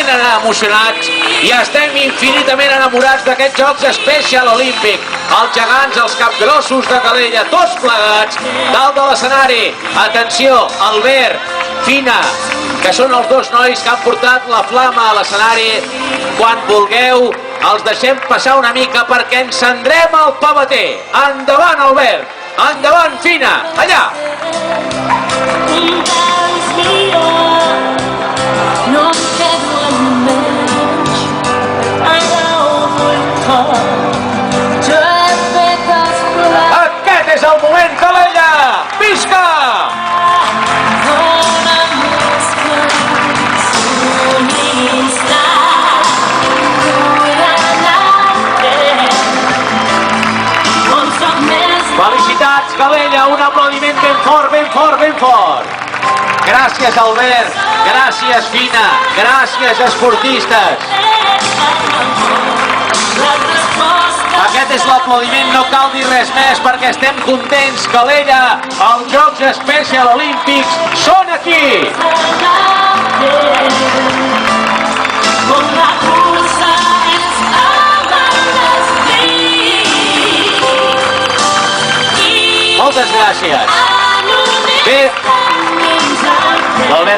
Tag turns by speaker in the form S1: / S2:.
S1: infinitament emocionats i estem infinitament enamorats d'aquests Jocs Special Olímpic. Els gegants, els capgrossos de Calella, tots plegats, dalt de l'escenari. Atenció, Albert, Fina, que són els dos nois que han portat la flama a l'escenari. Quan vulgueu, els deixem passar una mica perquè encendrem el pavater. Endavant, Albert! Endavant, Fina! Allà! Aquest és el moment, Calella! Visca! Felicitats, Calella, un aplaudiment ben fort, ben fort, ben fort. Gràcies, Albert, gràcies, Fina, gràcies, esportistes. Aquest és l'aplaudiment, no cal dir res més perquè estem contents. Calella, els Jocs Special Olímpics són aquí. Moltes gràcies. Bé, l'Albert